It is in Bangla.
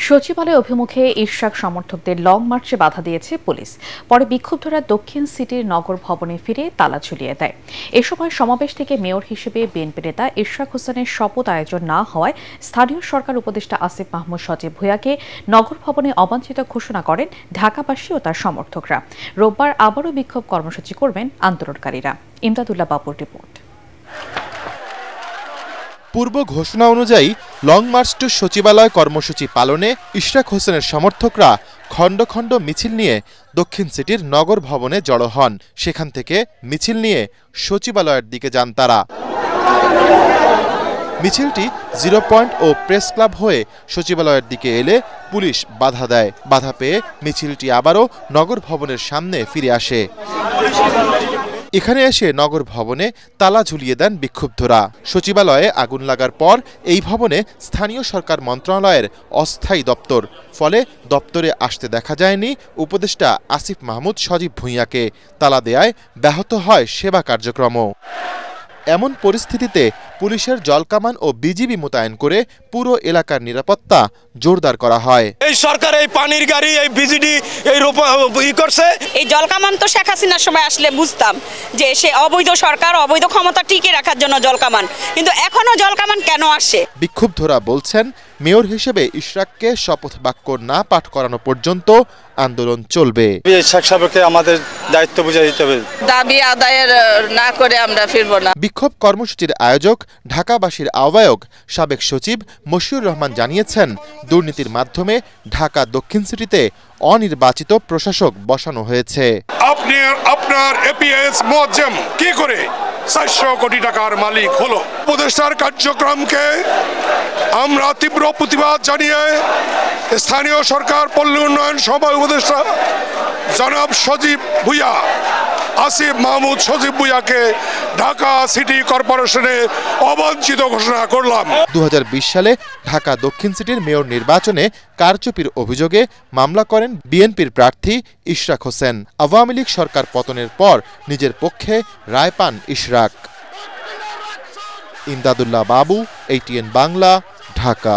সচিবালয় অভিমুখে ইশরাক সমর্থকদের লং মার্চে বাধা দিয়েছে পুলিশ। পরে বিক্ষুব্ধরা দক্ষিণ সিটির নগর ভবনে ফিরে তালা ঝুলিয়ে দেয়। এ সময় সমাবেশ থেকে মেয়র হিসেবে বিএনপি নেতা ইশরাক হোসেনের শপথ আয়োজন না হওয়ায় স্থানীয় সরকার উপদেষ্টা আসিফ মাহমুদ সজীব ভূঁইয়াকে নগর ভবনে অবাঞ্ছিত ঘোষণা করেন ঢাকাবাসী ও তার সমর্থকরা। রোববার আবারও বিক্ষোভ কর্মসূচি করবেন আন্দোলনকারীরা। ইমদাদুল্লাহ বাবুর রিপোর্ট। পূর্ব ঘোষণা অনুযায়ী লং মার্চ টু সচিবালয় কর্মসূচি পালনে ইশরাক হোসেনের সমর্থকরা খণ্ড খণ্ড মিছিল নিয়ে দক্ষিণ সিটির নগর ভবনে জড়ো হন। সেখান থেকে মিছিল নিয়ে সচিবালয়ের দিকে যান তারা। মিছিলটি 0 পয়েন্ট ও প্রেস ক্লাব হয়ে সচিবালয়ের দিকে এলে পুলিশ বাধা দেয়। বাধা পেয়ে মিছিলটি আবারও নগর ভবনের সামনে ফিরে আসে। এখানে এসে নগর ভবনে তালা ঝুলিয়ে দেন বিক্ষুব্ধরা। সচিবালয়ে আগুন লাগার পর এই ভবনে স্থানীয় সরকার মন্ত্রণালয়ের অস্থায়ী দপ্তর, ফলে দপ্তরে আসতে দেখা যায়নি উপদেষ্টা আসিফ মাহমুদ সজীব ভূঁইয়াকে। তালা দেয়ায় ব্যাহত হয় সেবা কার্যক্রমও। এমন পরিস্থিতিতে পুলিশের জলকামান ও বিজিবি মোতায়েন করে পুরো এলাকার নিরাপত্তা জোরদার করা হয়। এই সরকার এই পানির গাড়ি এই বিজিডি এই করছে। এই জলকামান তো শেখ হাসিনার সময় আসলে বুঝতাম যে সে অবৈধ সরকার, অবৈধ ক্ষমতা টিকে রাখার জন্য জলকামান, কিন্তু এখনো জলকামান কেন আসে? বিক্ষুব্ধরা বলছেন, মেয়র হিসেবে ইশরাককে শপথ বাক্য না পাঠ করানো পর্যন্ত আন্দোলন চলবে। শেখ সাহেবকে আমাদের দায়িত্ব বুঝিয়ে দিতে হবে। দাবি আদায়ের না করে আমরা ফিরব না। বিক্ষোভ কর্মসূচির আয়োজক ঢাকাবাসীর আহ্বায়ক সাবেক সচিব মশিউর রহমান জানিয়েছেন, দুর্নীতির মাধ্যমে ঢাকা দক্ষিণ সিটিতে অনির্বাচিত প্রশাসক বসানো হয়েছে। আপনার এপিএস মুয়াজ্জেম কি করে 400 কোটি টাকার মালিক হলো? উপদেষ্টার কার্যক্রমকে আমরা তীব্র প্রতিবাদ জানিয়ে স্থানীয় সরকার পল্লী উন্নয়ন সভা উপদেষ্টা জনাব সজীব ভূঁইয়া, আসিফ মাহমুদ সজীব ভূঁইয়াকে ঢাকা সিটি কর্পোরেশনে অবাঞ্ছিত ঘোষণা করলাম। 2020 সালে ঢাকা দক্ষিণ সিটির মেয়র নির্বাচনে কারচুপির অভিযোগে মামলা করেন বিএনপির প্রার্থী ইশরাক হোসেন। আওয়ামী লীগ সরকার পতনের পর নিজের পক্ষে রায় পান ইশরাক। ইমদাদুল্লাহ বাবু, ATN বাংলা, ঢাকা।